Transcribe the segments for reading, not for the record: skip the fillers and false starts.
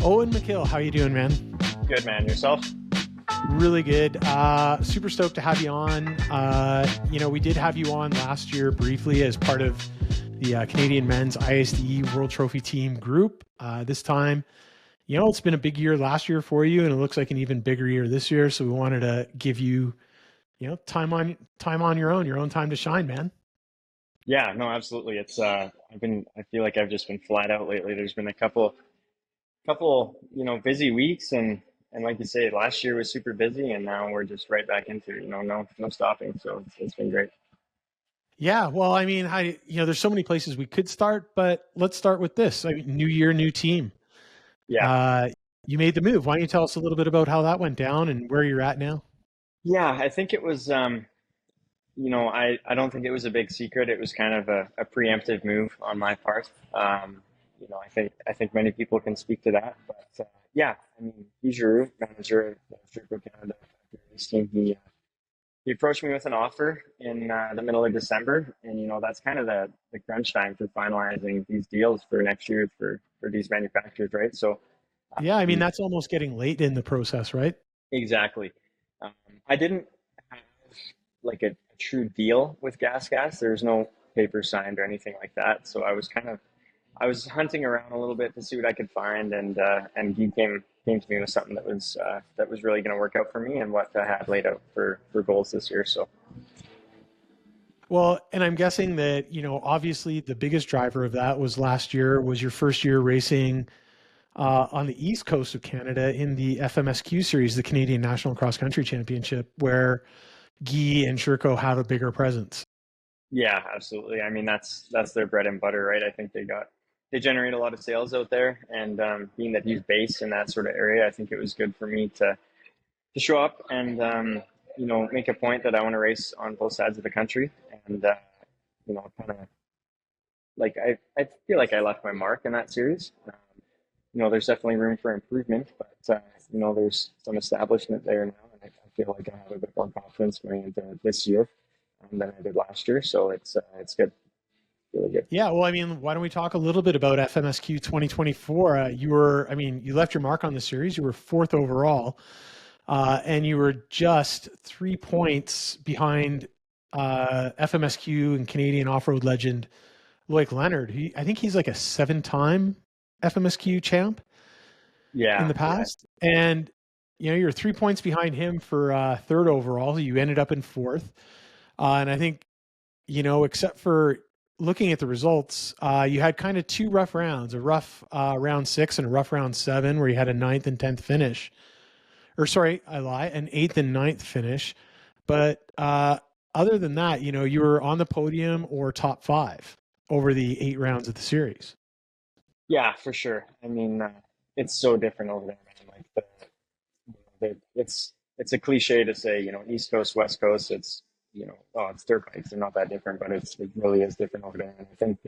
Owen McKill, how you doing, man? Good, man. Yourself? Really good. Super stoked to have you on. We did have you on last year briefly as part of the Canadian Men's ISDE World Trophy Team group. This time, it's been a big year last year for you, and it looks like an even bigger year this year. So we wanted to give you, time on your own time to shine, man. Yeah, no, absolutely. I feel like I've just been flat out lately. There's been a couple, busy weeks and like you say, last year was super busy and now we're just right back into, no stopping. So it's been great. Yeah, well, I mean, there's so many places we could start, but let's start with this. I mean, new year, new team. Yeah. Uh, you made the move. Why don't you tell us a little bit about how that went down and where you're at now? Yeah, I think it was, I don't think it was a big secret. It was kind of a preemptive move on my part. I think many people can speak to that, but yeah, I mean, Giroux, manager of Sherco Canada this team, he approached me with an offer in the middle of December, and that's kind of the crunch time for finalizing these deals for next year for these manufacturers, right? So Yeah, I mean, um, that's almost getting late in the process, right? exactly. Um, I didn't have like a true deal with Gas. There's no paper signed or anything like that. So I was hunting around a little bit to see what I could find, and he came to me with something that was really going to work out for me and what I had laid out for goals this year. So Well, and I'm guessing that, obviously the biggest driver of that was last year was your first year racing on the east coast of Canada in the FMSQ series, the Canadian National Cross Country Championship, where Guy and Sherco have a bigger presence. yeah, absolutely. I mean, that's their bread and butter, right? I think they generate a lot of sales out there, and being that he's based in that sort of area, I think it was good for me to show up and make a point that I want to race on both sides of the country, and kind of like I feel like I left my mark in that series. There's definitely room for improvement, but there's some establishment there now, and I feel like I have a bit more confidence going into this year than I did last year. So it's good, really good. Yeah, well, I mean, why don't we talk a little bit about FMSQ 2024? You left your mark on the series. You were fourth overall, and you were just 3 points behind FMSQ and Canadian off-road legend Loic Leonard. I think he's like a seven-time FMSQ champ in Yeah, the yeah, past, and you're 3 points behind him for third overall. You ended up in fourth, and I think except for looking at the results, you had kind of two rough rounds, a rough round six and a rough round seven, where you had a ninth and 10th finish. Or sorry, I lie, an eighth and ninth finish. But other than that, you were on the podium or top five over the 8 rounds of the series. yeah, for sure. I mean, it's so different over there, man. Like it's a cliche to say, East Coast, West Coast. Oh, it's dirt bikes. They're not that different, but it really is different over there. And I think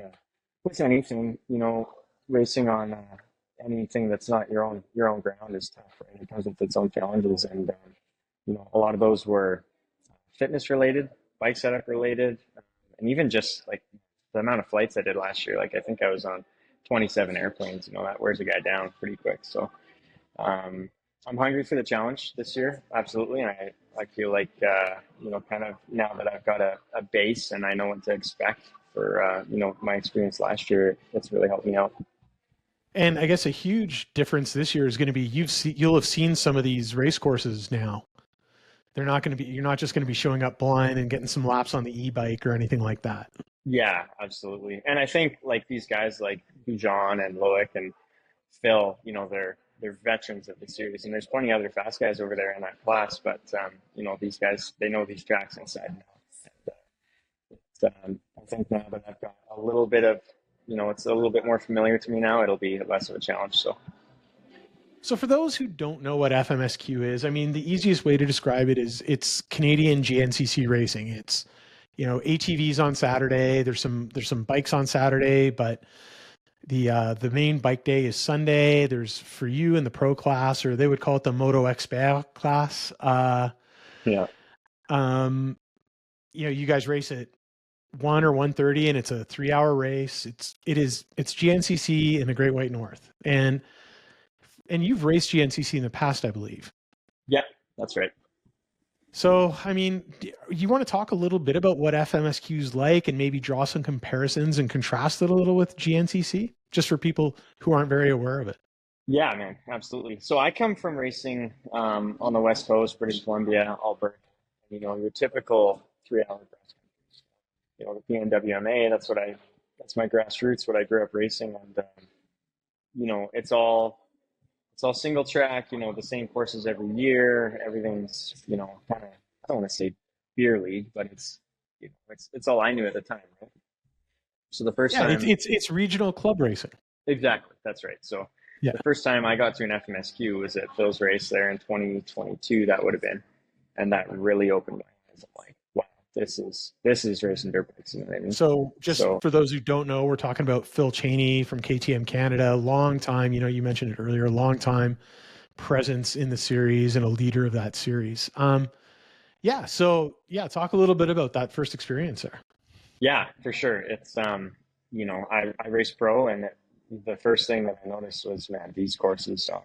with anything, racing on anything that's not your own ground is tough, right? It comes with its own challenges, and a lot of those were fitness related, bike setup related, and even just like the amount of flights I did last year. Like I think I was on 27 airplanes. That wears a guy down pretty quick. So um, I'm hungry for the challenge this year, absolutely. And I feel like, kind of now that I've got a base and I know what to expect for, my experience last year, it's really helped me out. And I guess a huge difference this year is going to be you'll have seen some of these race courses now. They're not going to be You're not just going to be showing up blind and getting some laps on the e-bike or anything like that. Yeah, absolutely. And I think like these guys like John and Loic and Phil, they're veterans of the series, and there's plenty of other fast guys over there in that class. But these guys, they know these tracks inside now. I think now that I've got a little bit of, it's a little bit more familiar to me now. It'll be less of a challenge. So So for those who don't know what FMSQ is, I mean, the easiest way to describe it is it's Canadian GNCC racing. It's, ATVs on Saturday. There's some bikes on Saturday, but the main bike day is Sunday. There's for you in the pro class, or they would call it the Moto Expert class. yeah, Um, you guys race at 1 or 1:30, and it's a 3-hour race. It's GNCC in the Great White North, and you've raced GNCC in the past, I believe. Yeah, that's right. So, I mean, you want to talk a little bit about what FMSQ is like and maybe draw some comparisons and contrast it a little with GNCC, just for people who aren't very aware of it? Yeah, man, absolutely. So I come from racing on the West Coast, British Columbia, Alberta. You know, your typical 3 hour cross country. You know, the PNWMA, that's my grassroots, what I grew up racing. And, you know, it's all single track, you know, the same courses every year. Everything's, you know, kind of, I don't want to say beer league, but it's all I knew at the time, right? So the first Yeah, it's time, it's it's regional club racing. exactly, that's right. So Yeah. the first time I got to an FMSQ was at Phil's race there in 2022, that would have been. And that really opened my eyes. I'm like, wow, this is racing dirt bikes, you know what I mean? So, just So for those who don't know, we're talking about Phil Cheney from KTM Canada. Long time, you mentioned it earlier, long time presence in the series and a leader of that series. Yeah. So, yeah, talk a little bit about that first experience there. yeah, for sure. It's you know, I race pro, and the first thing that I noticed was, man, these courses are,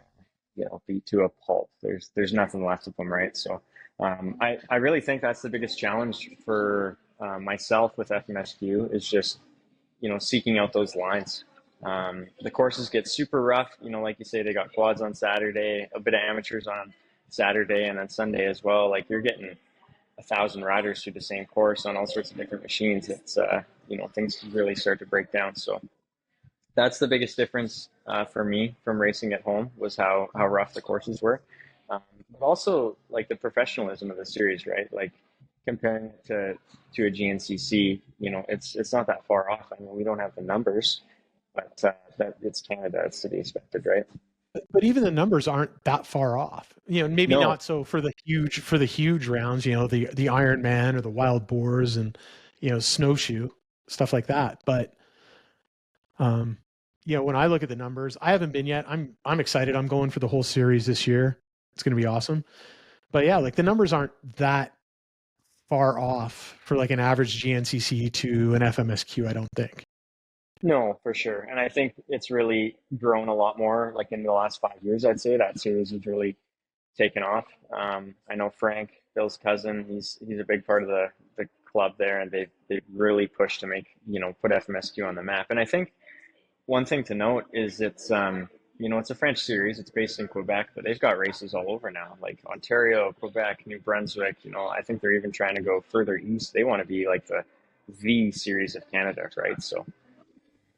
you know, beat to a pulp. There's nothing left of them, right? So I really think that's the biggest challenge for myself with FMSQ is just, you know, seeking out those lines. The courses get super rough. You know, like you say, they got quads on Saturday, a bit of amateurs on Saturday, and then Sunday as well. Like you're getting 1,000 riders through the same course on all sorts of different machines. It's you know, things really start to break down. So that's the biggest difference for me from racing at home was how rough the courses were, but also like the professionalism of the series, right? Like comparing it to a GNCC, you know, it's not that far off. I mean, we don't have the numbers, but that it's Canada, it's to be expected, right? But even the numbers aren't that far off. Maybe No, not so for the huge rounds. The Iron Man or the Wild Boars and Snowshoe, stuff like that. But um, when I look at the numbers, I haven't been yet. I'm excited. I'm going for the whole series this year. It's going to be awesome. But yeah, like the numbers aren't that far off for like an average GNCC to an FMSQ. I don't think. no, for sure. And I think it's really grown a lot more. Like in the last 5 years, I'd say that series has really taken off. I know Frank, Bill's cousin. He's a big part of the club there, and they've really pushed to make, you know, put FMSQ on the map. And I think one thing to note is it's you know, it's a French series. It's based in Quebec, but they've got races all over now, like Ontario, Quebec, New Brunswick. You know, I think they're even trying to go further east. They want to be like the series of Canada, right? So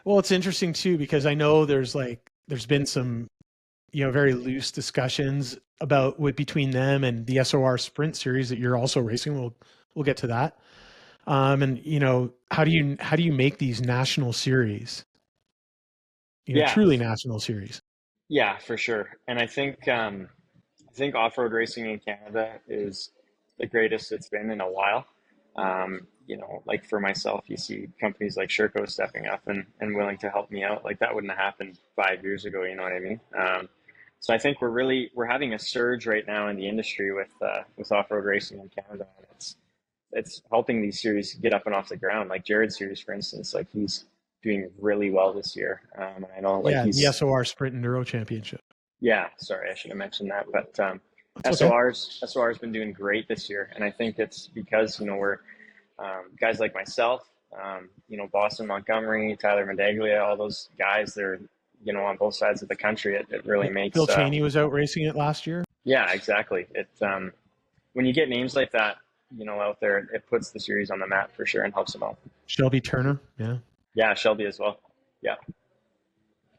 Well, it's interesting too because I know there's been some very loose discussions about what between them and the SOR Sprint series that you're also racing. We'll get to that. And how do you make these national series? yeah, Truly national series. yeah, for sure. And I think off-road racing in Canada is the greatest it's been in a while. You know, like for myself, you see companies like Sherco stepping up and willing to help me out. Like that wouldn't have happened 5 years ago. You know what I mean? So I think we're having a surge right now in the industry with off-road racing in Canada. And it's helping these series get up and off the ground. Like Jared's series, for instance, like he's doing really well this year. And I know like Yeah, the he's SOR Sprint Enduro Championship. yeah, sorry, I should have mentioned that. But That's okay. SOR's been doing great this year, and I think it's because, you know, we're guys like myself, you know, Boston Montgomery, Tyler Medaglia, all those guys. They're, you know, on both sides of the country. It really Yeah, Phil makes Cheney was out racing it last year. yeah, exactly. It when you get names like that, you know, out there, it puts the series on the map for sure and helps them out. Shelby Turner. Yeah, Yeah, Shelby as well. Yeah,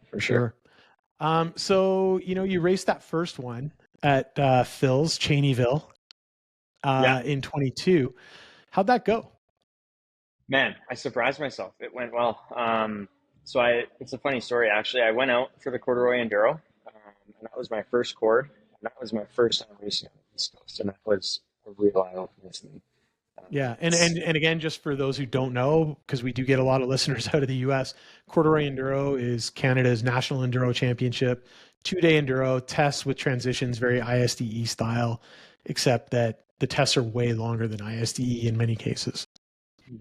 for for sure. sure. So you raced that first one at Phil's Cheneyville Yeah, in 22. How'd that go? man, I surprised myself. It went well. So it's a funny story actually. I went out for the corduroy enduro, and that was my first cord. And that was my first time racing on the East Coast, and that was a real eye opener to me. Yeah, and It's and and again, just for those who don't know, because we do get a lot of listeners out of the U.S., Corduroy Enduro is Canada's national enduro championship, 2-day enduro tests with transitions, very ISDE style, except that the tests are way longer than ISDE in many cases.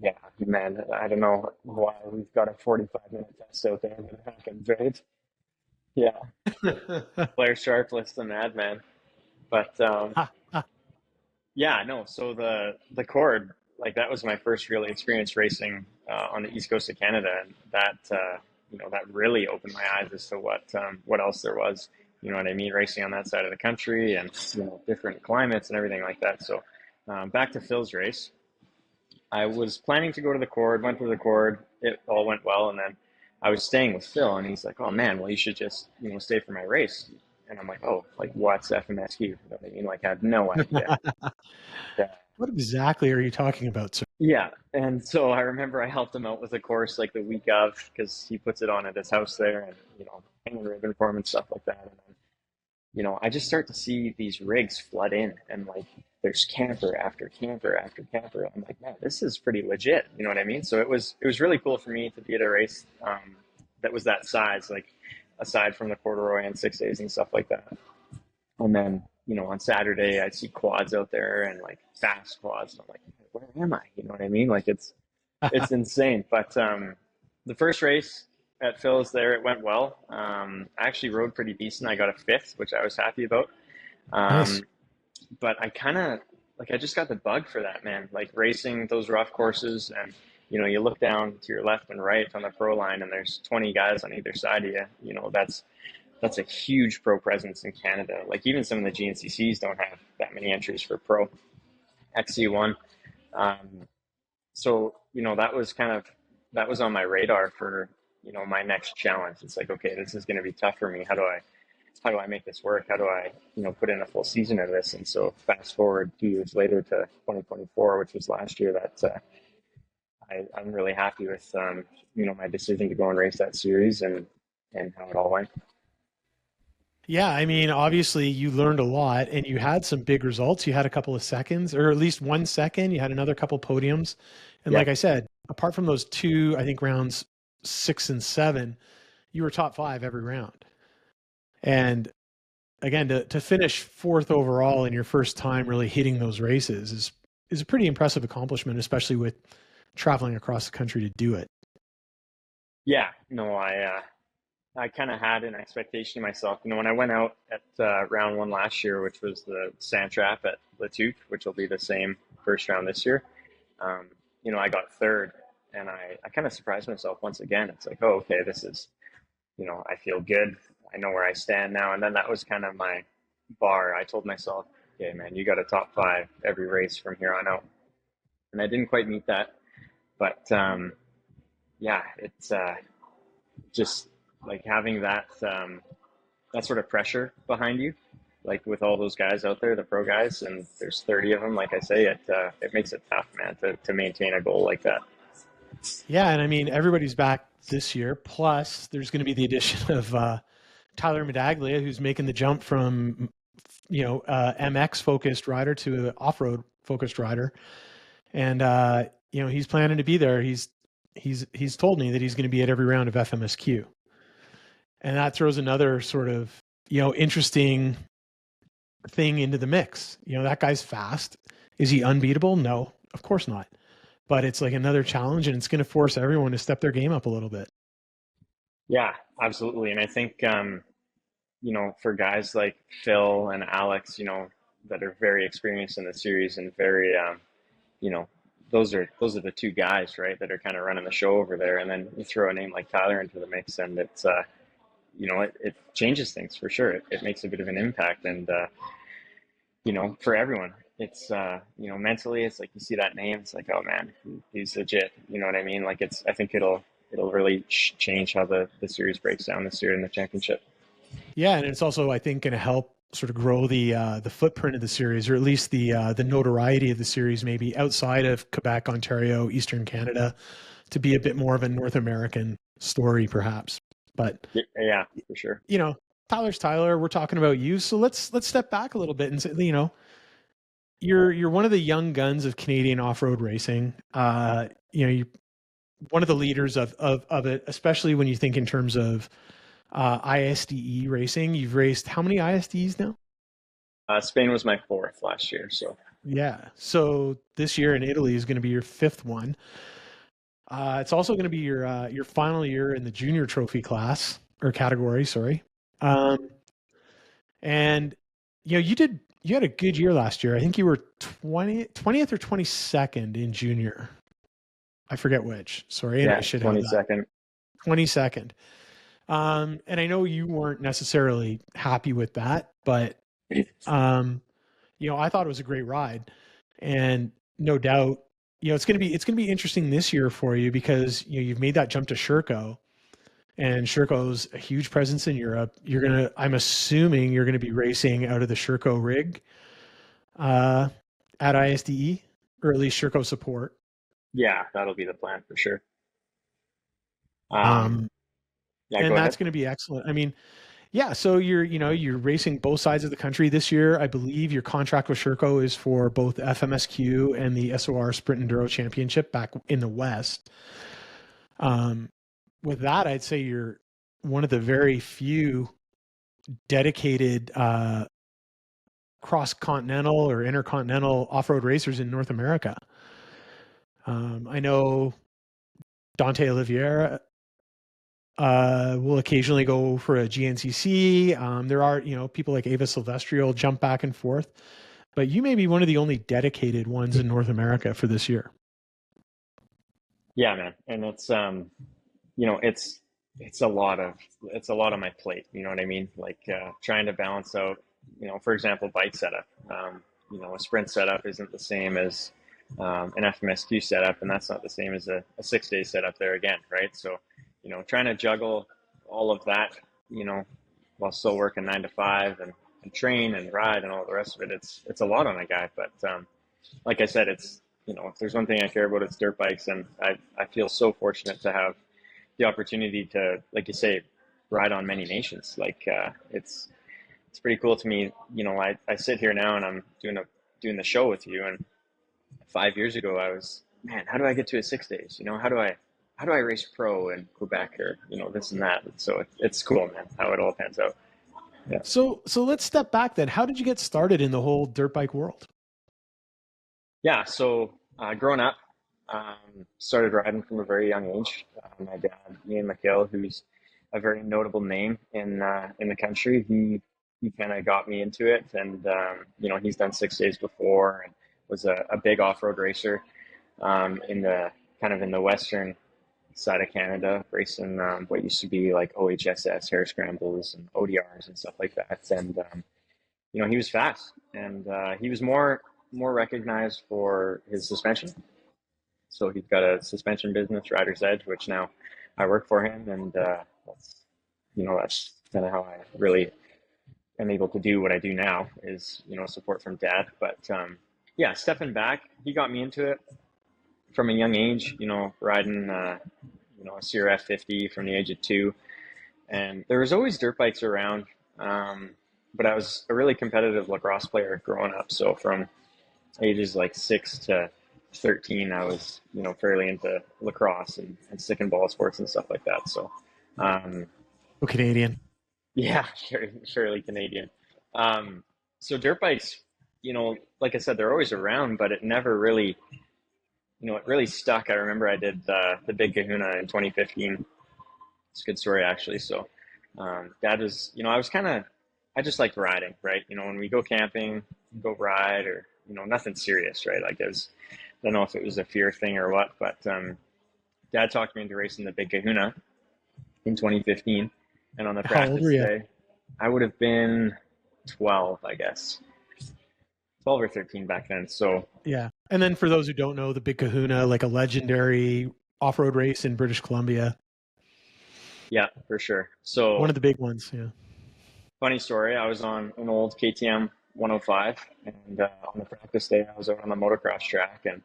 yeah, man. I don't know why we've got a 45-minute test out there, but it happens, right? Yeah, Blair Sharpless, the madman. But yeah, no. So the cord, like that was my first real experience racing on the east coast of Canada, and that that really opened my eyes as to what else there was. You know what I mean? Racing on that side of the country, and different climates and everything like that. So back to Phil's race. I was planning to go to the cord, went to the cord, it all went well, and then I was staying with Phil, and he's like, "Oh man, well you should just stay for my race." And I'm like, "Oh, like what's FMSQ?" You know what I mean? Like I had no idea. Yeah. What exactly are you talking about, sir? Yeah, and so I remember I helped him out with a course like the week of because he puts it on at his house there, and hanging ribbon for him and stuff like that. And then, I just start to see these rigs flood in, and like there's camper after camper after camper. I'm like, man, this is pretty legit. You know what I mean? So it was really cool for me to be at a race that was that size, like aside from the corduroy and 6 days and stuff like that. And then, on Saturday, I see quads out there and like fast quads. And I'm like, where am I? You know what I mean? Like it's insane. But the first race at Phil's there, it went well. I actually rode pretty decent. I got a fifth, which I was happy about. Nice. Um, but I kind of like I just got the bug for that, man. Like racing those rough courses, and you look down to your left and right on the pro line, and there's 20 guys on either side of you. That's a huge pro presence in Canada. Like even some of the GNCCs don't have that many entries for pro XC1. Um, so that was on my radar for my next challenge. It's like, okay, this is going to be tough for me. How do I make this work? How do I put in a full season of this? And so fast forward 2 years later to 2024, which was last year. That I'm really happy with my decision to go and race that series and how it all went. Yeah, I mean, obviously you learned a lot and you had some big results. You had a couple of seconds, or at least 1 second. You had another couple podiums. And Yeah. like I said, apart from those two, I think rounds 6 and 7, you were top five every round. And again, to finish fourth overall in your first time really hitting those races is a pretty impressive accomplishment, especially with traveling across the country to do it. Yeah, no, I kind of had an expectation of myself. When I went out at round one last year, which was the sand trap at Latuke, which will be the same first round this year, um, I got third, and I kind of surprised myself once again. It's like, oh, okay, this is, I feel good. I know where I stand now. And then that was kind of my bar. I told myself, okay, man, you got a top five every race from here on out. And I didn't quite meet that. But yeah, it's just like having that sort of pressure behind you, like with all those guys out there, the pro guys, and there's 30 of them. Like I say, it makes it tough, man, to maintain a goal like that. Yeah, and I mean everybody's back this year. Plus, there's going to be the addition of Tyler Medaglia, who's making the jump from MX focused rider to an off road focused rider, and he's planning to be there. He's told me that he's going to be at every round of FMSQ, and that throws another sort of interesting thing into the mix. That guy's fast. Is he unbeatable? No, of course not. But it's like another challenge, and it's going to force everyone to step their game up a little bit. Yeah, absolutely. And I think for guys like Phil and Alex, that are very experienced in the series and very, you know, those are the two guys, right, that are kind of running the show over there. And then you throw a name like Tyler into the mix, and it changes things for sure. It makes a bit of an impact, and for everyone, it's mentally, it's like you see that name, it's like, oh man, he's legit. You know what I mean? Like I think it'll really change how the series breaks down this year in the championship. Yeah, and it's also I think going to help sort of grow the footprint of the series, or at least the notoriety of the series, maybe outside of Quebec, Ontario, Eastern Canada, to be a bit more of a North American story, perhaps. But Yeah, for sure. you know, Tyler's Tyler. We're talking about you, so let's step back a little bit and say, you're one of the young guns of Canadian off road racing. You're one of the leaders of it, especially when you think in terms of ISDE racing. You've raced how many ISDs now? Spain was my fourth last year, so Yeah. So this year in Italy is going to be your fifth one. It's also going to be your final year in the junior trophy class or category. Sorry. Um, and you had a good year last year. I think you were 20th or 22nd in junior. I forget which. Sorry, and I Yeah, should have that. 22nd. 22nd. And I know you weren't necessarily happy with that, but um, I thought it was a great ride, and no doubt, it's gonna be interesting this year for you because you've made that jump to Sherco, and Sherco's a huge presence in Europe. I'm assuming you're gonna be racing out of the Sherco rig uh, at ISDE, or at least Sherco support. Yeah, that'll be the plan for sure. Um, Um, yeah, and go that's ahead. going to be excellent. I mean, yeah. So you're racing both sides of the country this year. I believe your contract with Sherco is for both FMSQ and the SOR Sprint Enduro Championship back in the West. Um, with that, I'd say you're one of the very few dedicated cross continental or intercontinental off road racers in North America. I know Dante Oliveira will occasionally go for a GNCC. There are, people like Ava Silvestri jump back and forth, but you may be one of the only dedicated ones in North America for this year. Yeah, man. And you know, it's a lot of it's a lot on my plate. You know what I mean? Like trying to balance out, for example, bike setup. A sprint setup isn't the same as an FMSQ setup, and that's not the same as a 6 day setup there again, right? So, trying to juggle all of that, you know, while still working 9 to 5 and train and ride and all the rest of it. It's a lot on a guy, but like I said, it's if there's one thing I care about, it's dirt bikes, and I feel so fortunate to have the opportunity to, like you say, ride on many nations. Like it's pretty cool to me. I sit here now and I'm doing the show with you, and 5 years ago I was, man, how do I get to a 6 days? How do I race pro in Quebec, or this and that. So it's cool, man, how it all pans out. Yeah. So let's step back then. How did you get started in the whole dirt bike world? Yeah, so growing up, started riding from a very young age. My dad, Ian McKill, who's a very notable name in the country, he kind of got me into it, and he's done 6 days before and was a big off road racer in the in the western side of Canada, racing what used to be like OHSS hare scrambles and ODRs and stuff like that, and he was fast, and he was more recognized for his suspension. So he's got a suspension business, Rider's Edge, which now I work for him, and that's kind of how I really am able to do what I do now, is support from dad. But yeah, stepping back, he got me into it from a young age. Riding a CRF 50 from the age of 2, and there was always dirt bikes around. But I was a really competitive lacrosse player growing up. So from ages like 6 to 13, I was, fairly into lacrosse and stick and ball sports and stuff like that. So, um, Oh, Canadian. yeah, surely Canadian. Um, so dirt bikes, like I said, they're always around, but it never really, it really stuck. I remember I did the Big Kahuna in 2015. It's a good story, actually. So, dad was, I just liked riding, right? When we go camping, go ride, or, nothing serious, right? Like, I don't know if it was a fear thing or what, but dad talked me into racing the Big Kahuna in 2015. And on the How old were practice you? day, I would have been 12, I guess. 12 or 13 back then. So, Yeah. And then for those who don't know, the Big Kahuna, like a legendary off road race in British Columbia, yeah, for sure. one So, of the big ones. Yeah. funny story, I was on an old KTM 105, and on the practice day, I was out on the motocross track and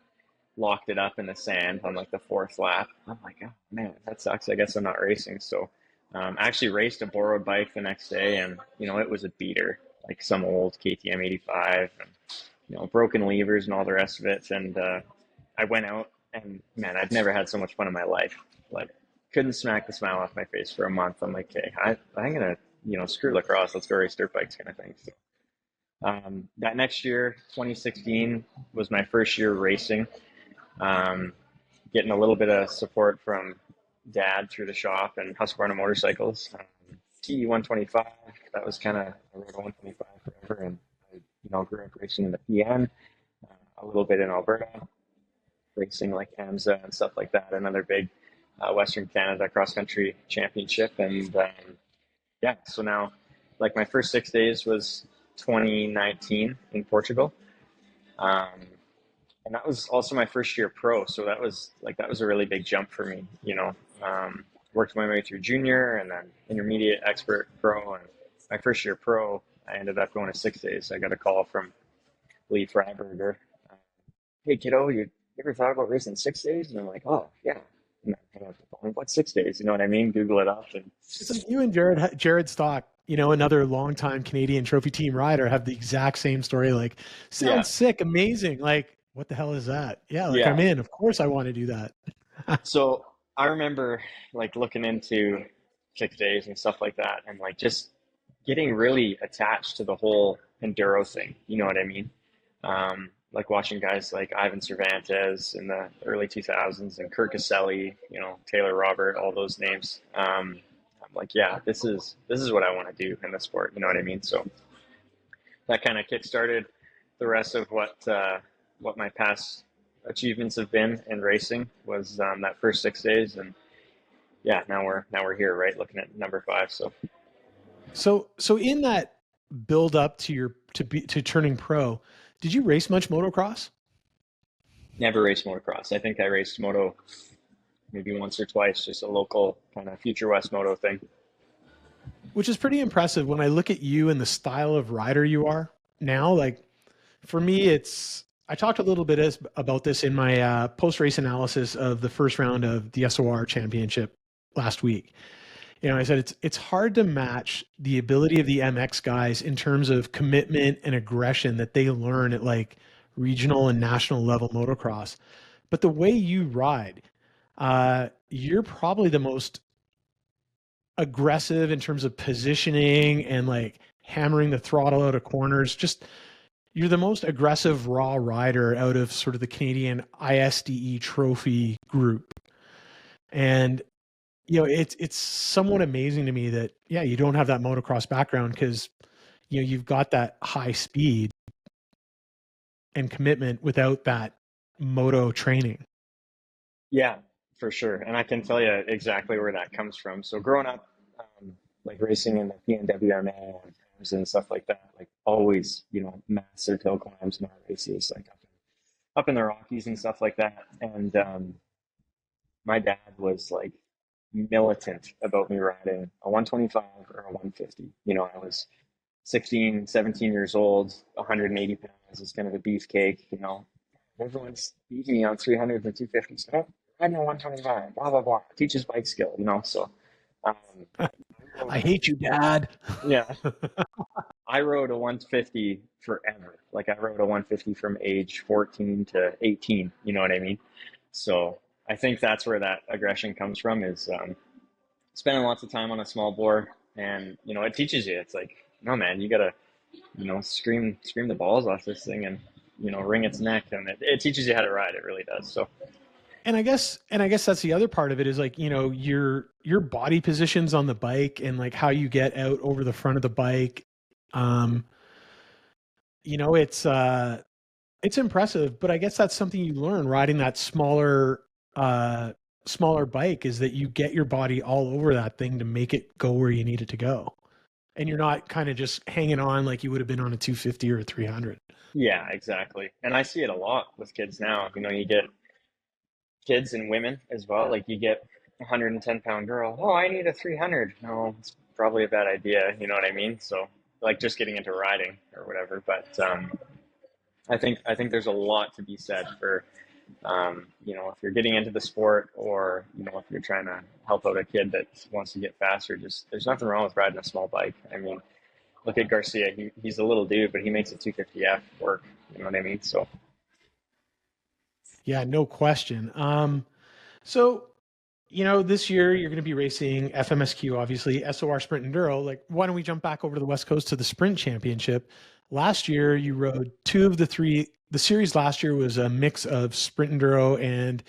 locked it up in the sand on like the fourth lap. I'm like, oh man, that sucks. I guess I'm not racing. So I actually raced a borrowed bike the next day, and it was a beater, like some old KTM 85, and broken levers and all the rest of it. And I went out, and man, I'd never had so much fun in my life. Like, couldn't smack the smile off my face for a month. I'm like, hey, I'm gonna screw lacrosse. Let's go race dirt bikes, kind of thing. So that next year, 2016, was my first year racing. Um, Getting a little bit of support from dad through the shop and Husqvarna motorcycles. T125. That was kind of, I rode a 125 forever, and I, grew up racing in the PN, a little bit in Alberta, racing like AMSA and stuff like that. Another big Western Canada cross country championship, and yeah. So now, like my first 6 days was 2019 in Portugal, um, and that was also my first year pro. So that was a really big jump for me. Worked my way through junior and then intermediate, expert, pro, and my first year pro, I ended up going to 6 days. I got a call from Lee Freiberger. Uh, hey kiddo, you ever thought about racing 6 days? And I'm like, oh yeah. And I hang up the phone. What's 6 days? You know what I mean? Google it up, and It's like you and Jared Stock, another longtime Canadian trophy team rider, have the exact same story. Like, yeah, sounds sick, amazing. Like, what the hell is that? Yeah, like I'm yeah. in. Of course, I want to do that. So I remember like looking into 6 days and stuff like that, and like just getting really attached to the whole enduro thing. You know what I mean? Like watching guys like Ivan Cervantes in the early 2000s and Kirk Caselli, Taylor Robert, all those names. I'm like, yeah, this is what I want to do in the sport. You know what I mean? So that kind of kickstarted the rest of what my past achievements have been in racing was that first 6 days, and yeah, now we're here, right, looking at number five. So So in that build up to to turning pro, did you race much motocross? never raced motocross. I think I raced moto maybe once or twice, just a local kind of Future West moto thing. Which is pretty impressive when I look at you and the style of rider you are now. Like for me, I talked a little bit about this in my post race analysis of the first round of the SOR championship last week. I said it's hard to match the ability of the MX guys in terms of commitment and aggression that they learn at like regional and national level motocross. But the way you ride, you're probably the most aggressive in terms of positioning and like hammering the throttle out of corners. Just you're the most aggressive raw rider out of sort of the Canadian ISDE trophy group. And it's somewhat amazing to me that yeah, you don't have that motocross background because you've got that high speed and commitment without that moto training. Yeah, for sure. And I can tell you exactly where that comes from. So growing up, like racing in the PNWMA and stuff like that, like always, massive hill climbs in our races, like up in the Rockies and stuff like that. And my dad was like militant about me riding a 125 or a 150. I was 16, 17 years old, 180 pounds is kind of a beefcake. Everyone's beating me on 300s and 250s. Oh, riding a 125, blah, blah, blah. Teaches bike skill. So, um, I hate you, Dad. yeah, I rode a 150 forever. Like I rode a 150 from age 14 to 18. You know what I mean? So I think that's where that aggression comes from is spending lots of time on a small bore, and it teaches you. It's like, no man, you gotta scream the balls off this thing, and wring its neck, and it teaches you how to ride. It really does. So And I guess that's the other part of it is like, your body positions on the bike and like how you get out over the front of the bike. Um, it's impressive, but I guess that's something you learn riding that uh smaller bike is that you get your body all over that thing to make it go where you need it to go. And you're not kind of just hanging on like you would have been on a 250 or a 300. yeah, exactly. And I see it a lot with kids now. You get kids and women as well. Like you get a 110-pound girl. Oh, I need a 300. No, it's probably a bad idea. You know what I mean? So like just getting into riding or whatever. But I think there's a lot to be said for if you're getting into the sport, or if you're trying to help out a kid that wants to get faster, just there's nothing wrong with riding a small bike. I mean, look at Garcia. He's a little dude, but he makes a 250F work. You know what I mean? So Yeah, no question. So this year you're going to be racing FMSQ, obviously, SOR Sprint Enduro. Like, why don't we jump back over to the West Coast to the Sprint Championship? Last year, you rode two of the three. The series last year was a mix of Sprint Enduro and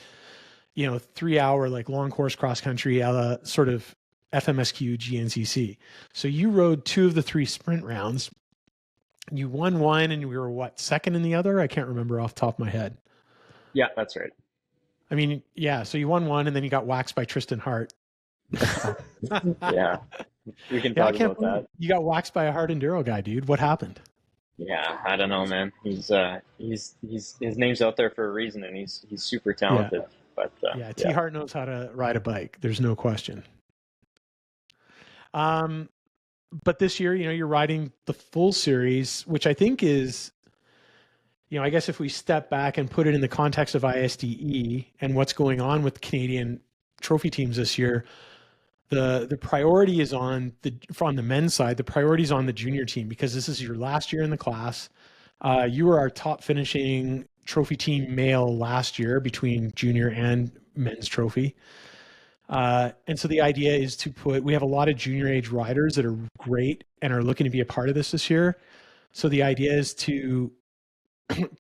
3 hour like long course cross country, sort of FMSQ GNCC. So you rode 2 of the 3 sprint rounds. You won one, and we were what, second in the other? I can't remember off the top of my head. Yeah, that's right. I mean, yeah. So you won one, and then you got waxed by Tristan Hart. Yeah, we can Yeah, I talk can't about believe that. you got waxed by a hard enduro guy, dude. What happened? Yeah, I don't know, man. He's his name's out there for a reason, and he's super Yeah, talented. But yeah. T yeah, Hart knows how to ride a bike. There's no question. Um, but this year, you're riding the full series, which I think is, I guess if we step back and put it in the context of ISDE and what's going on with Canadian trophy teams this year, the priority is on the men's side. The priority is on the junior team because this is your last year in the class. You were our top finishing trophy team male last year between junior and men's trophy. And so the idea is we have a lot of junior age riders that are great and are looking to be a part of this year. So the idea is to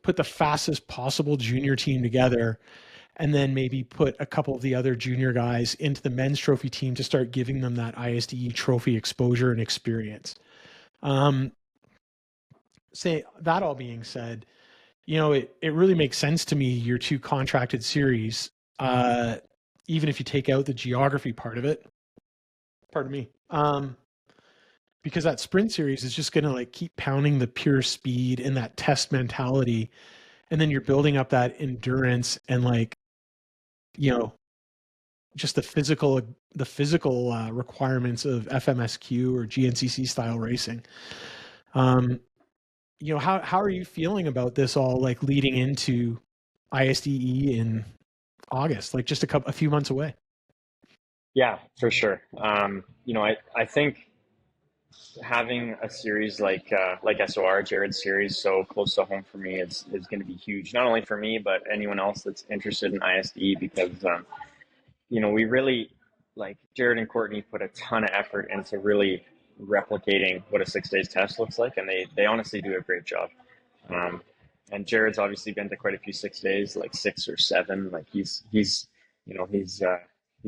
put the fastest possible junior team together and then maybe put a couple of the other junior guys into the men's trophy team to start giving them that ISDE trophy exposure and experience. Um, say that all being said, it really makes sense to me, your 2 contracted series, uh, even if you take out the geography part of it, pardon me, because that sprint series is just going to like keep pounding the pure speed and that test mentality. And then you're building up that endurance and like, you know, just the physical requirements of FMSQ or GNCC style racing. Um, how are you feeling about this all, like leading into ISDE in August, like just a few months away? yeah, for sure. I think having a series like SOR Jared's series so close to home for me is going to be huge. Not only for me, but anyone else that's interested in ISDE because we really like Jared and Courtney put a ton of effort into really replicating what a 6 days test looks like, and they honestly do a great job. Um, and Jared's obviously been to quite a few 6 days, like 6 or 7. Like he's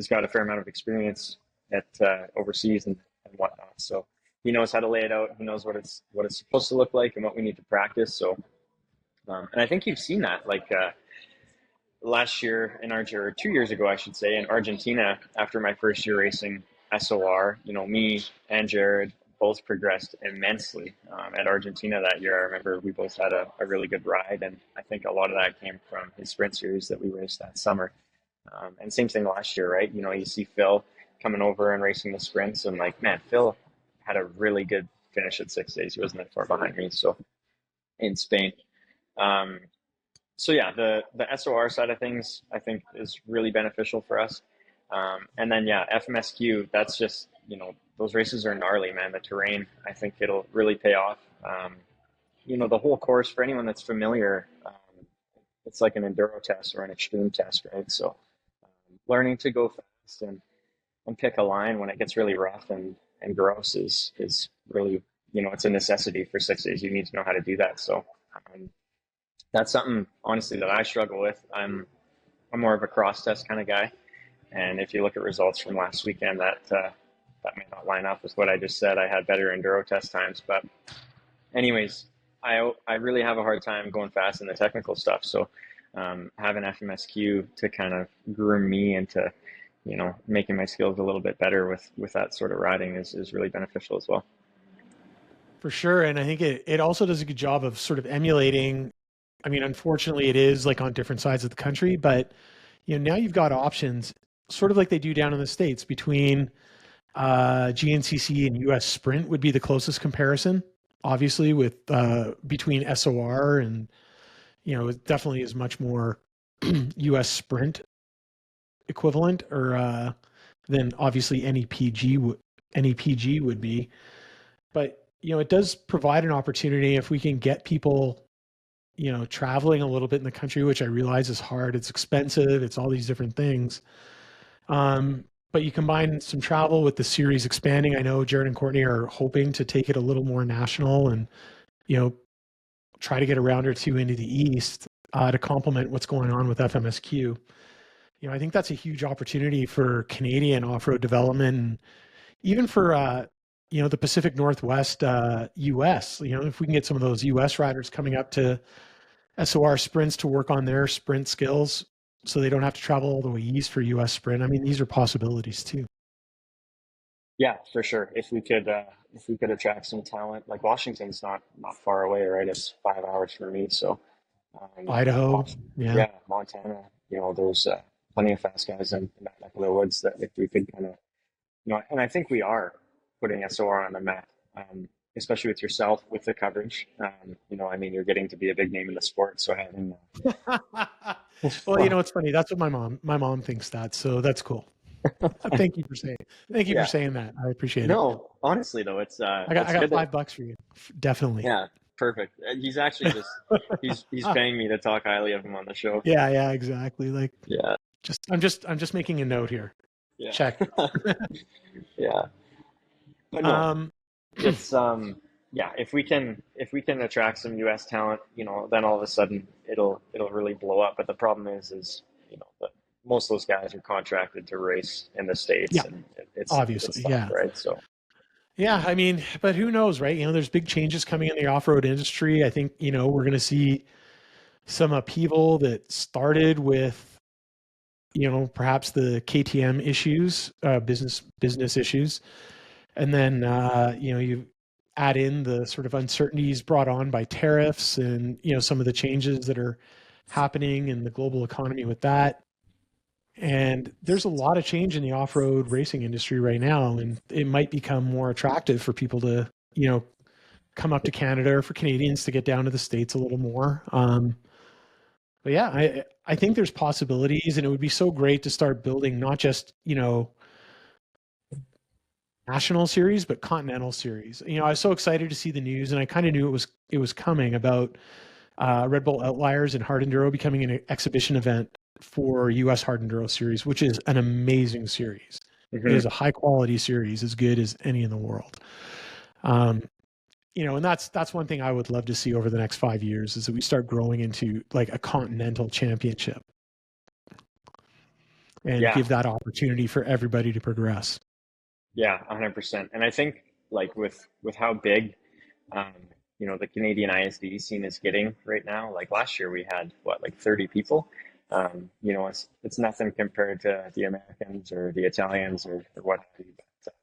got a fair amount of experience at overseas and whatnot. So he knows how to lay it out. He knows what it's supposed to look like and what we need to practice. So and I think you've seen that last year in or 2 years ago, I should say, in Argentina, after my first year racing SOR, me and Jared both progressed immensely at Argentina that year. I remember we both had a really good ride, and I think a lot of that came from his sprint series that we raced that summer. And same thing last year, right? You see Phil coming over and racing the sprints, and like, man, Phil had a really good finish at 6 days. He wasn't that far behind me, so in Spain. Um, so yeah, the SOR side of things I think is really beneficial for us. And then yeah, FMSQ, that's just those races are gnarly, man. The terrain, I think it'll really pay off. The whole course for anyone that's familiar, it's like an enduro test or an extreme test, right? So learning to go fast and pick a line when it gets really rough and gross is really it's a necessity for 6 days. You need to know how to do that. So that's something honestly that I struggle with. I'm more of a cross test kind of guy, and if you look at results from last weekend, that may not line up with what I just said. I had better enduro test times, but anyways, I really have a hard time going fast in the technical stuff. So having FMSQ to kind of groom me into making my skills a little bit better with that sort of riding is really beneficial as well. For sure. And I think it also does a good job of sort of emulating. I mean, unfortunately, it is like on different sides of the country, but now you've got options, sort of like they do down in the States between GNCC and US Sprint would be the closest comparison, obviously, with between SOR and it definitely is much more US Sprint equivalent, or than obviously NEPG would be. But it does provide an opportunity if we can get people traveling a little bit in the country, which I realize is hard. It's expensive. It's all these different things. But you combine some travel with the series expanding. I know Jared and Courtney are hoping to take it a little more national and, try to get a round or two into the East to complement what's going on with FMSQ. I think that's a huge opportunity for Canadian off-road development. even for the Pacific Northwest US, if we can get some of those US riders coming up to SOR sprints to work on their sprint skills so they don't have to travel all the way east for US sprint. I mean, these are possibilities too. Yeah, for sure. If we could attract some talent, like Washington's not far away, right? It's 5 hours for me. So, Idaho, yeah. yeah, Montana. There's plenty of fast guys in that neck of the woods that if we could kind of, and I think we are putting SOR on the map, especially with yourself with the coverage. I mean, you're getting to be a big name in the sport, so having. Well, it's funny. That's what my mom thinks that. So that's cool. Thank you for Yeah. saying that. I appreciate it. No, honestly though, I got it's I got good that $5 for you. Definitely. yeah, perfect. He's actually just he's paying me to talk highly of him on the show. Yeah, exactly. Like Yeah, I'm just making a note here. yeah, Check. yeah. But no, Um it's yeah. If we can attract some U.S. talent, then all of a sudden it'll really blow up. But the problem is that most of those guys are contracted to race in the States, yeah, and it's obviously. tough, Yeah. right? So Yeah, I mean, but who knows, right? There's big changes coming in the off-road industry. I think, we're going to see some upheaval that started with, perhaps the KTM issues, business issues. And then, you add in the sort of uncertainties brought on by tariffs and, some of the changes that are happening in the global economy with that. And there's a lot of change in the off-road racing industry right now, and it might become more attractive for people to, come up to Canada or for Canadians to get down to the States a little more. But yeah, I think there's possibilities, and it would be so great to start building not just, national series, but continental series. I was so excited to see the news, and I kind of knew it was coming about Red Bull Outliers and Hard Enduro becoming an exhibition event for US Hard Enduro series, which is an amazing series. It mhm. is a high quality series, as good as any in the world. Um, and that's one thing I would love to see over the next 5 years is that we start growing into like a continental championship and Yeah, give that opportunity for everybody to progress. yeah, 100%. And I think like with how big um, the Canadian ISD scene is getting right now. Like last year we had what, like 30 people. It's nothing compared to the Americans or the Italians or what have you, but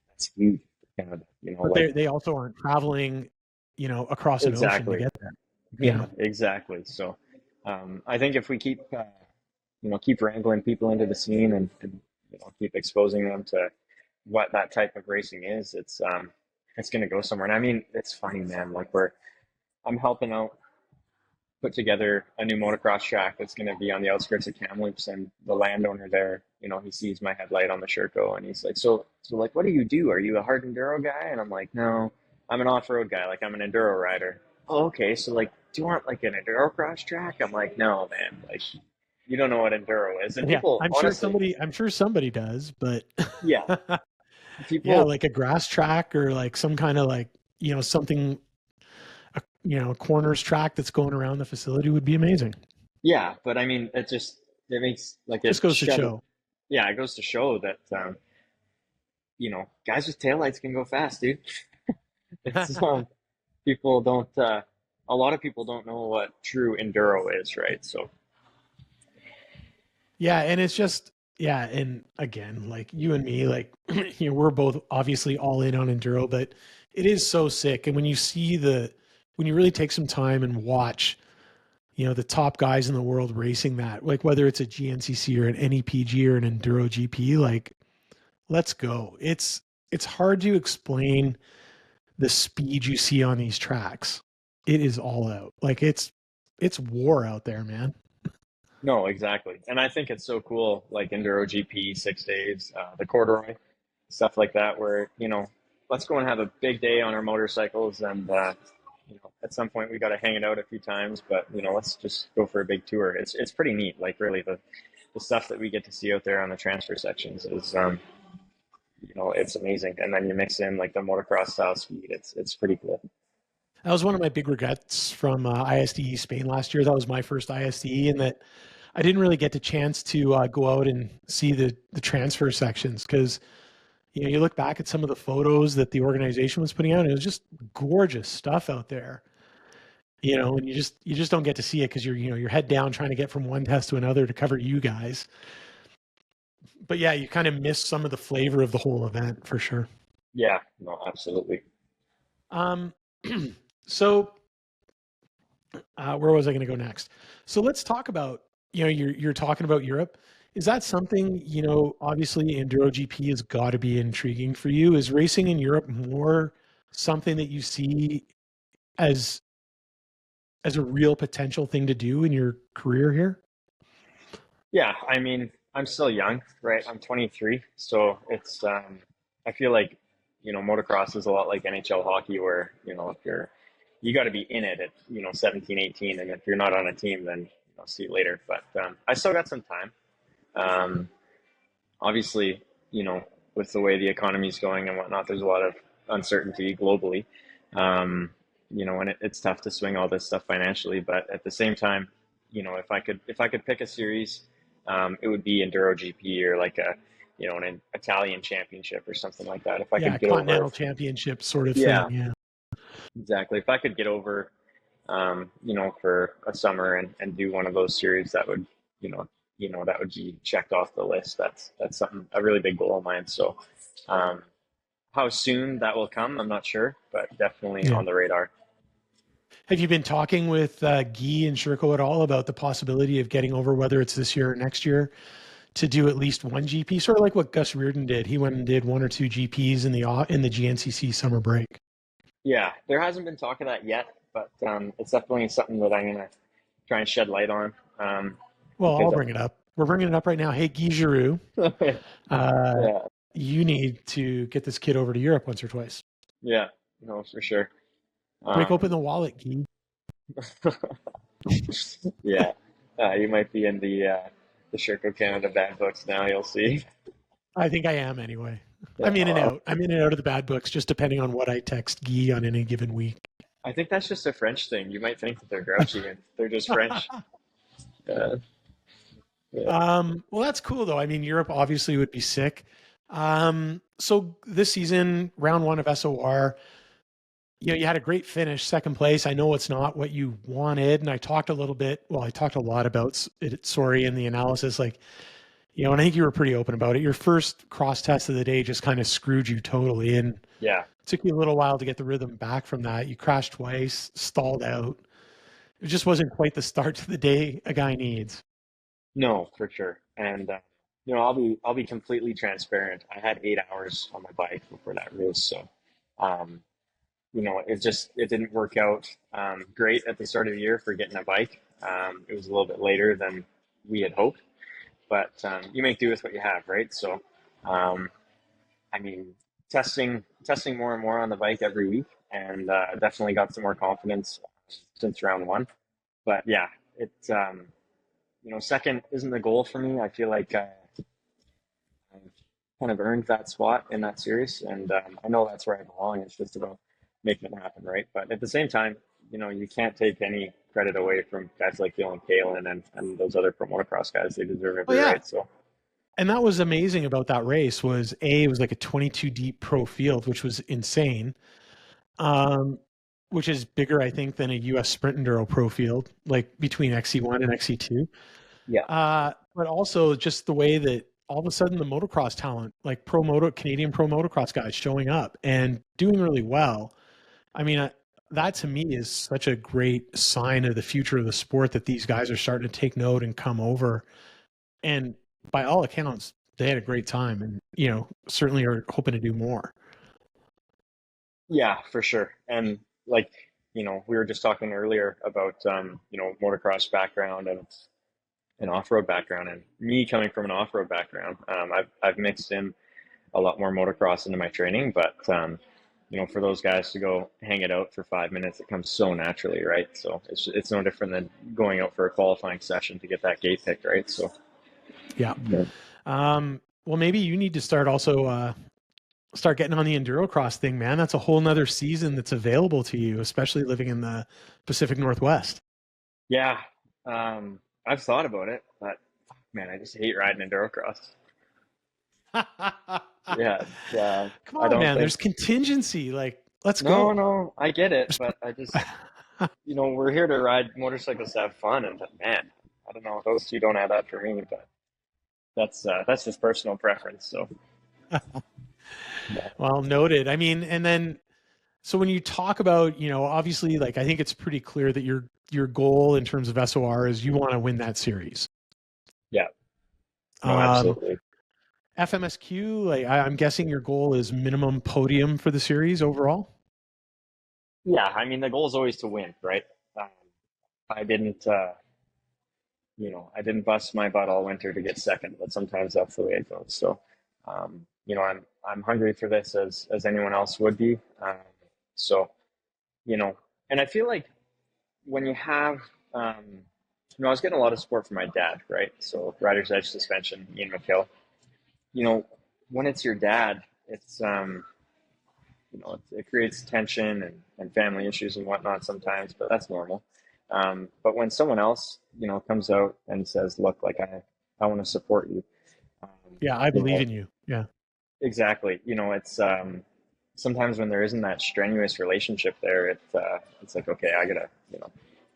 that's huge for Canada. But Like they also aren't traveling, across an ocean to exactly. get there. You Yeah, know, exactly. So I think if we keep wrangling people into the scene and keep exposing them to what that type of racing is, it's going to go somewhere. And I mean, it's funny, man. Like I'm helping out put together a new motocross track that's going to be on the outskirts of Kamloops, and the landowner there, he sees my headlight on the Sherco, and he's like, so like, what do you do? Are you a hard enduro guy? And I'm like, no, I'm an off-road guy. Like I'm an enduro rider. Oh, okay. So like, do you want like an enduro cross track? I'm like, no, man. Like, you don't know what enduro is. And yeah, people, I'm sure honestly, somebody does, but yeah, yeah, people, like a grass track or like some kind of like, something, corners track that's going around the facility would be amazing. yeah. But I mean, it makes like Just goes to show. yeah, it goes to show that guys with taillights can go fast, dude. It's people don't a lot of people don't know what true enduro is, right? So Yeah, and it's just yeah, and again, like you and me, like we're both obviously all in on enduro, but it is so sick. And when you really take some time and watch, the top guys in the world racing that, like whether it's a GNCC or an NEPG or an enduro GP, like let's go. It's hard to explain the speed you see on these tracks. It is all out. Like it's war out there, man. no, exactly. And I think it's so cool, like enduro GP 6 days, the corduroy, stuff like that, where let's go and have a big day on our motorcycles, and at some point we got to hang it out a few times, but let's just go for a big tour. It's pretty neat. Like really the stuff that we get to see out there on the transfer sections is it's amazing. And then you mix in like the motocross style speed. It's pretty cool. That was one of my big regrets from ISDE Spain last year. That was my first ISDE, and that I didn't really get the chance to go out and see the transfer sections because you look back at some of the photos that the organization was putting out, and it was just gorgeous stuff out there. And you just don't get to see it because you're head down trying to get from one test to another to cover you guys. But yeah, you kind of miss some of the flavor of the whole event for sure. Yeah, no, absolutely. Um, so where was I going to go next? So let's talk about, you're talking about Europe. Is that something, obviously Enduro GP has got to be intriguing for you? Is racing in Europe more something that you see as a real potential thing to do in your career here? Yeah, I mean, I'm still young, right? I'm 23, so it's I feel like, motocross is a lot like NHL hockey where, if you got to be in it at, 17, 18, and if you're not on a team, then, see you later. But I still got some time. Um, Obviously, with the way the economy's going and whatnot, there's a lot of uncertainty globally. And it's tough to swing all this stuff financially. But at the same time, if I could pick a series, it would be Enduro GP or like an Italian championship or something like that. If I Yeah, could get over, continental championship sort of thing. yeah, Yeah. exactly. If I could get over, for a summer and do one of those series, that would, you know, that would be checked off the list. That's something a really big goal of mine. So, um, how soon that will come, I'm not sure, but definitely Yeah. on the radar. Have you been talking with Guy and Sherko at all about the possibility of getting over, whether it's this year or next year, to do at least one GP, sort of like what Gus Reardon did? He went and did one or two GPs in the GNCC summer break. Yeah, there hasn't been talk of that yet, but it's definitely something that I'm gonna try and shed light on, Well, I'll because bring it up. We're bringing it up right now. Hey, Guy Giroux, uh, yeah, you need to get this kid over to Europe once or twice. yeah, no, for sure. Break open Um, the wallet, Guy. yeah, you might be in the Sherco Canada bad books now. You'll see. I think I am anyway. Yeah, I'm in and out. I'm in and out of the bad books, just depending on what I text Guy on any given week. I think that's just a French thing. You might think that they're grouchy and they're just French. Yeah, yeah, Well, that's cool though. I mean, Europe obviously would be sick. So this season, round one of SOR, you had a great finish, second place. I know it's not what you wanted, and I talked a little bit. Well, I talked a lot about it. Sorry, in the analysis, and I think you were pretty open about it. Your first cross test of the day just kind of screwed you totally, and it yeah. took you a little while to get the rhythm back from that. You crashed twice, stalled out. It just wasn't quite the start to the day a guy needs. No, for sure. And I'll be completely transparent. I had 8 hours on my bike before that race, so um, it didn't work out great at the start of the year for getting a bike. It was a little bit later than we had hoped, but you make do with what you have, right? So, um, I mean, testing more and more on the bike every week, and definitely got some more confidence since round one. But yeah, it's second isn't the goal for me. I feel like I've kind of earned that spot in that series, and I know that's where I belong. It's just about making it happen, right? But at the same time, you can't take any credit away from guys like Dylan Kalen and those other pro motocross guys. They deserve Oh every yeah, right. So and that was amazing about that race was it was like a 22 deep pro field, which was insane. Um, which is bigger, I think, than a US Sprint Enduro pro field, like between XC1 and XC2. yeah, But also just the way that all of a sudden the motocross talent, like Canadian pro motocross guys showing up and doing really well. I mean, that to me is such a great sign of the future of the sport that these guys are starting to take note and come over. And by all accounts, they had a great time and, certainly are hoping to do more. yeah, for sure. And like we were just talking earlier about motocross background and off road background, and me coming from an off road background, I've mixed in a lot more motocross into my training, but for those guys to go hang it out for 5 minutes, it comes so naturally, right? So it's no different than going out for a qualifying session to get that gate picked, right? So Yeah. yeah, Well, maybe you need to start getting on the enduro cross thing, man. That's a whole nother season that's available to you, especially living in the Pacific Northwest. yeah, I've thought about it, but man, I just hate riding endurocross. Yeah, Come I on, don't man. think. There's contingency. Like, let's No, go. no, I get it, but I just, we're here to ride motorcycles to have fun, and man, I don't know, those two don't add up for me, but that's just personal preference. So, yeah, Well, noted. I mean, and then so when you talk about, obviously, like I think it's pretty clear that your goal in terms of SOR is you want to win that series. yeah, no, Um, absolutely. FMSQ, like I'm guessing your goal is minimum podium for the series overall. Yeah, I mean, the goal is always to win, right? Um, I didn't, I didn't bust my butt all winter to get second, but sometimes that's the way it goes. So, I'm hungry for this as anyone else would be. So, you know, and I feel like when you have, um, I was getting a lot of support from my dad, right? So Rider's Edge suspension, Ian McKill. You know, when it's your dad, it's it creates tension and family issues and whatnot sometimes, but that's normal. But when someone else, comes out and says, "Look, like I want to support you," um, Yeah, I you believe know, in you. Yeah. exactly. It's sometimes when there isn't that strenuous relationship there, it's like, okay, I gotta,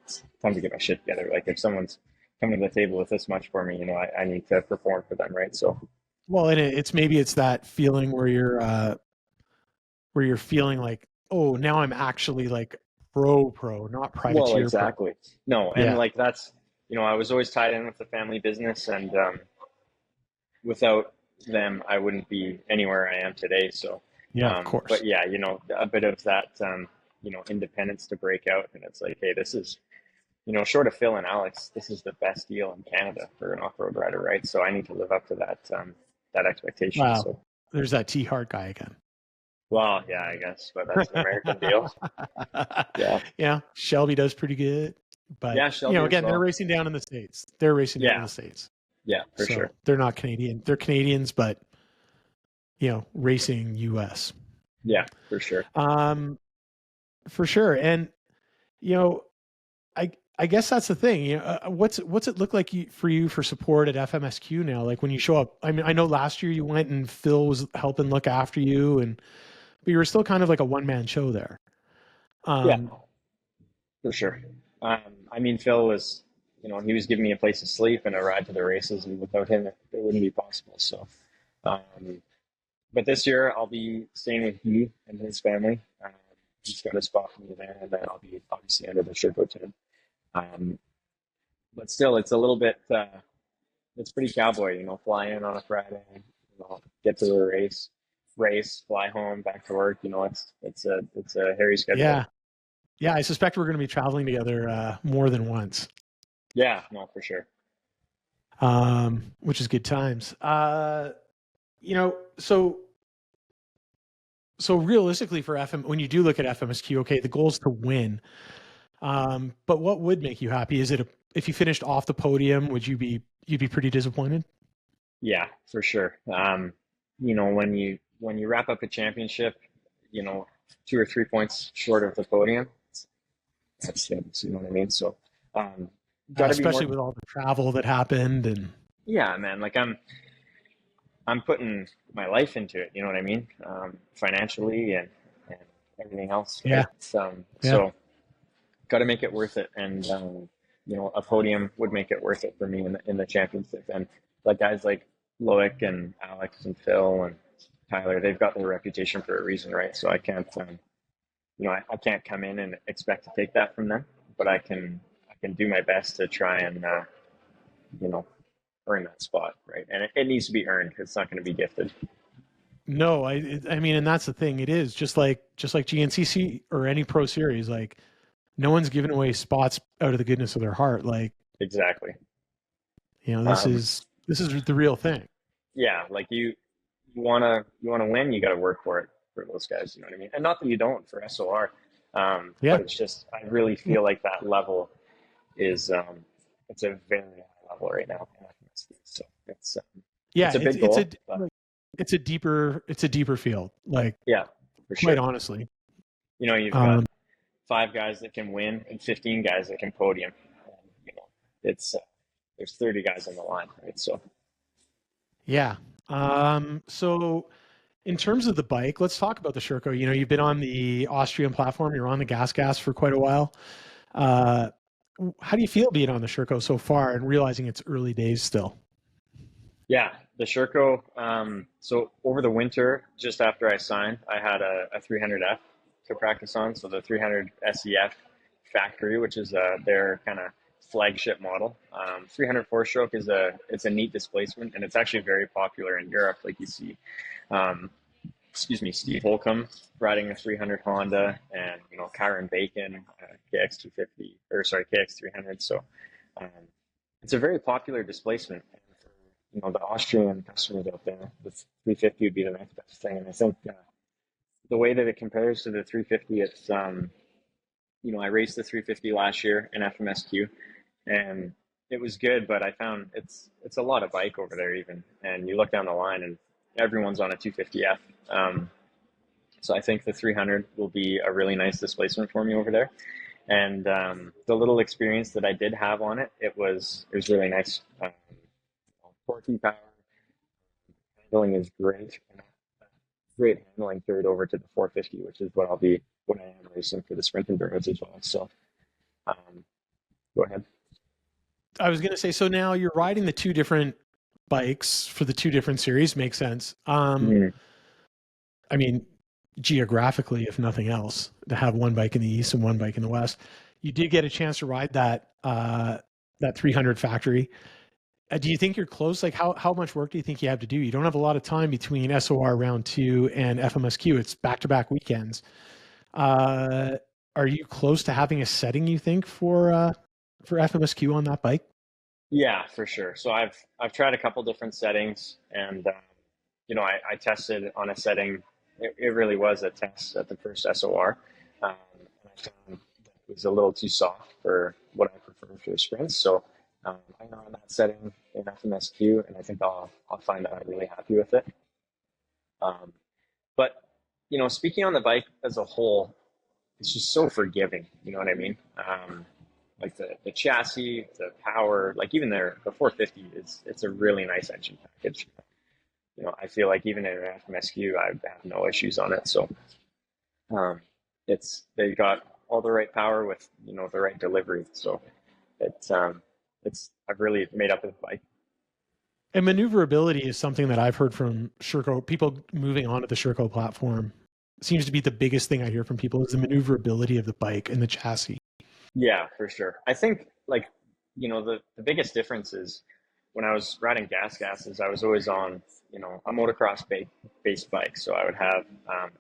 it's time to get my shit together. Like if someone's coming to the table with this much for me, I need to perform for them, right? So, Well, and it's maybe it's that feeling where you're feeling like, oh, now I'm actually like pro, not well, privateer pro. exactly. No, and Yeah. like that's, I was always tied in with the family business, and without them, I wouldn't be anywhere I am today. So, Yeah, of course. but yeah, a bit of that, independence to break out, and it's like, hey, this is, short of Phil and Alex, this is the best deal in Canada for an off-road rider, right? So I need to live up to that expectation. Wow. So, There's that T Hart guy again. well, yeah, I guess, but that's an American deal. Yeah, Yeah, Shelby does pretty good, but yeah, Shelby as again, they're well. racing down in the states. They're racing down in Yeah, the states, yeah, for so sure. they're not Canadian. They're Canadians, but racing U.S. Yeah, for sure. Um, for sure. And you know, I guess that's the thing. What's it look like for you for support at FMSQ now? Like when you show up. I mean, I know last year you went and Phil was helping look after you, but you were still kind of like a one man show there. Yeah, Um, for sure. I mean, Phil was, he was giving me a place to sleep and a ride to the races, and without him, it wouldn't be possible. So, um, but this year I'll be staying with he and his family. He's got a spot for me there, and then I'll be obviously under the Sherco tent. Um, but still, it's a little bit, it's pretty cowboy, fly in on a Friday, get to the race, fly home, back to work. It's a hairy schedule. yeah, yeah. I suspect we're going to be traveling together more than once, Yeah, no, for sure. which is good times. So realistically for FM, when you do look at FMSQ, okay, the goal is to win. But what would make you happy? Is it if you finished off the podium, you'd be pretty disappointed? Yeah, for sure. When you wrap up a championship, 2 or 3 points short of the podium, that's things, you know what I mean? So, um, got to be Especially more. with all the travel that happened and Yeah, man. Like I'm putting my life into it. You know what I mean? Financially and everything else, yeah, right? yeah. So got to make it worth it, and a podium would make it worth it for me in the championship. And like guys like Loic and Alex and Phil and Tyler, they've got their reputation for a reason, right? So I can't, I can't come in and expect to take that from them, but I can do my best to try and you know earn that spot, right? And it needs to be earned. It's not going to be gifted. No, I mean, and that's the thing. It is just like GNCC or any pro series. Like no one's giving away spots out of the goodness of their heart. Like Exactly. this Um, is the real thing. yeah, like you wanna win, you got to work for it for those guys. You know what I mean? And not that you don't for SOR, Yeah. but it's just I really feel like that level is it's a very high level right now in FMSQ. So it's Yeah, a big goal, but like it's a deeper field. Like yeah, for quite sure. honestly. You've got Um, 5 guys that can win and 15 guys that can podium. It's there's 30 guys on the line, right? So yeah. So in terms of the bike, let's talk about the Sherco. You know, you've been on the Austrian platform, you're on the gas for quite a while. Uh, how do you feel being on the Sherco so far and realizing it's early days still? Yeah, the Sherco. So over the winter, just after I signed, I had a 300F to practice on. So the 300 SEF factory, which is their kind of flagship model. 300 four-stroke is it's a neat displacement, and it's actually very popular in Europe. Like you see, um, Steve Holcomb riding a 300 Honda, and Kyron Bacon, KX250, or sorry, KX300. So um, it's a very popular displacement. And for the Austrian customers out there, the 350 would be the next best thing. And I think the way that it compares to the 350, it's I raced the 350 last year in FMSQ, and it was good, but I found it's a lot of bike over there even. And you look down the line, and everyone's on a 250F. So I think the 300 will be a really nice displacement for me over there. And the little experience that I did have on it, it was really nice. Torquey power handling is great. Great handling carried over to the 450, which is what I am racing for the sprint enduros as well. So go ahead. I was going to say, so now you're riding the two different bikes for the two different series. Makes sense. Mm. I mean, geographically, if nothing else, to have one bike in the east and one bike in the west. You did get a chance to ride that 300 factory. Do you think you're close? Like, how much work do you think you have to do? You don't have a lot of time between SOR round 2 and FMSQ. It's back-to-back weekends. Uh, are you close to having a setting, you think, for FMSQ on that bike? Yeah, for sure. So I've tried a couple different settings, and I tested on a setting. It really was a test at the first SOR, and I found that it was a little too soft for what I prefer for the sprints. So I know on that setting in FMSQ, and I think I'll find that I'm really happy with it. Um, but speaking on the bike as a whole, it's just so forgiving. You know what I mean? Like the chassis, the power, like even the 450 it's a really nice engine package. I feel like even in an FMSQ, I have no issues on it. So um, they got all the right power with the right delivery. So it's I've really made up with the bike. And maneuverability is something that I've heard from Sherco, people moving on to the Sherco platform. Seems to be the biggest thing I hear from people is the maneuverability of the bike and the chassis. Yeah, for sure. I think like the biggest difference is when I was riding gases, I was always on a motocross based bike. So I would have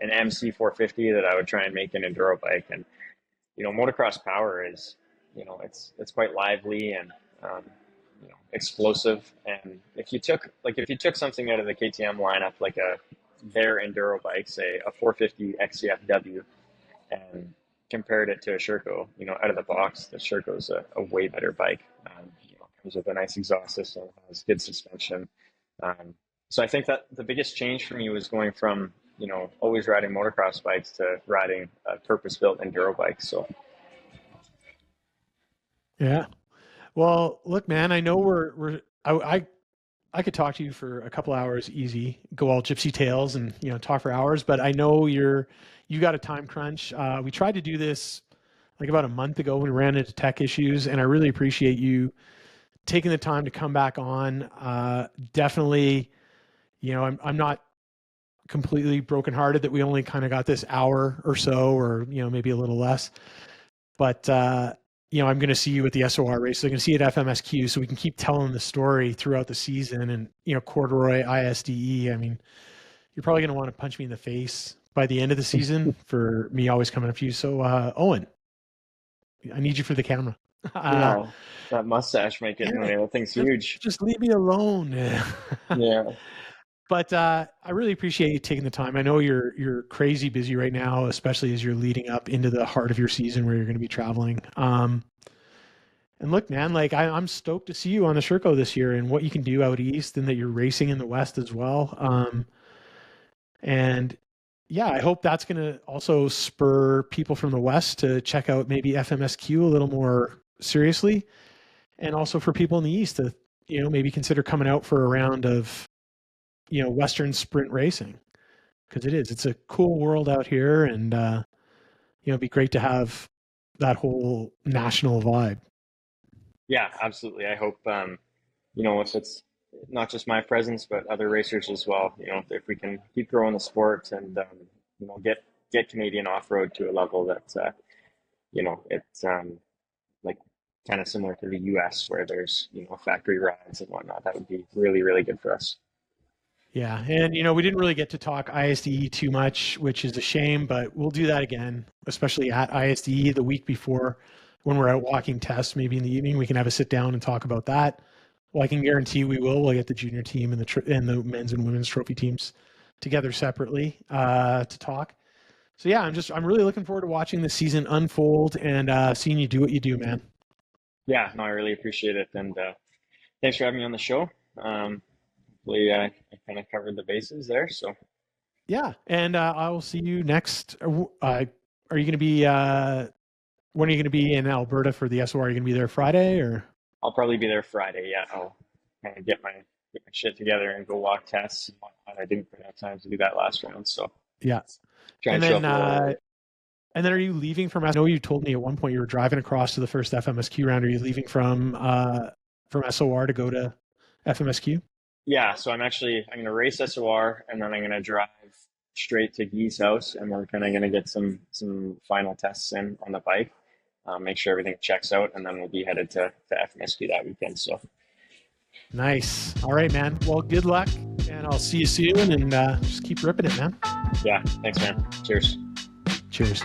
an MC 450 that I would try and make an enduro bike, and motocross power is it's quite lively and explosive. And if you took something out of the KTM lineup, like their enduro bike, say a 450 XCFW, and compared it to a Sherco, out of the box, the Sherco is a way better bike. Comes with a nice exhaust system, has good suspension. So I think that the biggest change for me was going from always riding motocross bikes to riding a purpose-built enduro bike. So Yeah. Well, look, man, I know I could talk to you for a couple hours easy, go all gypsy tales and talk for hours, but I know you got a time crunch. We tried to do this like about a month ago when we ran into tech issues, and I really appreciate you taking the time to come back on. Definitely, I'm not completely brokenhearted that we only kind of got this hour or so, or maybe a little less. But I'm going to see you at the SOR race. I'm going to see you at FMSQ, so we can keep telling the story throughout the season. And Corduroy, ISDE. I mean, you're probably going to want to punch me in the face by the end of the season for me always coming up to you. So, Owen, I need you for the camera. yeah, that mustache make it. Yeah, That thing's just huge. just leave me alone. Yeah. But I really appreciate you taking the time. I know you're crazy busy right now, especially as you're leading up into the heart of your season where you're going to be traveling. And look, man, like I'm stoked to see you on the Sherco this year and what you can do out east, and that you're racing in the west as well. And yeah, I hope that's going to also spur people from the west to check out maybe FMSQ a little more seriously, and also for people in the east to maybe consider coming out for a round of Western sprint racing, because it is. It's a cool world out here, and it'd be great to have that whole national vibe. Yeah, absolutely. I hope if it's not just my presence, but other racers as well. If we can keep growing the sport and get Canadian off road to a level that it's like kind of similar to the U.S. where there's factory rides and whatnot. That would be really really good for us. Yeah, and we didn't really get to talk ISDE too much, which is a shame, but we'll do that again, especially at ISDE the week before when we're out walking tests. Maybe in the evening we can have a sit down and talk about that. Well, I can guarantee we will. We'll get the junior team and the men's and women's trophy teams together separately to talk. So yeah, I'm really looking forward to watching the season unfold and seeing you do what you do, man. Yeah, no, I really appreciate it, and thanks for having me on the show. Hopefully, I kind of covered the bases there. So Yeah, and I will see you next. Are you going to be? When are you going to be in Alberta for the SOR? Are you going to be there Friday or? I'll probably be there Friday. Yeah, I'll kind of get my shit together and go walk tests and whatnot. I didn't quite have time to do that last round, so Yeah, try and and show then up a little early. are you leaving from? I know you told me at one point you were driving across to the first FMSQ round. Are you leaving from SOR to go to FMSQ? Yeah, so I'm gonna race SOR and then I'm gonna drive straight to Guy's house and we're kind of gonna get some final tests in on the bike, make sure everything checks out, and then we'll be headed to FMSQ that weekend. So Nice. All right, man. Well, good luck, and I'll see you soon. And just keep ripping it, man. yeah, thanks, man. Cheers. Cheers.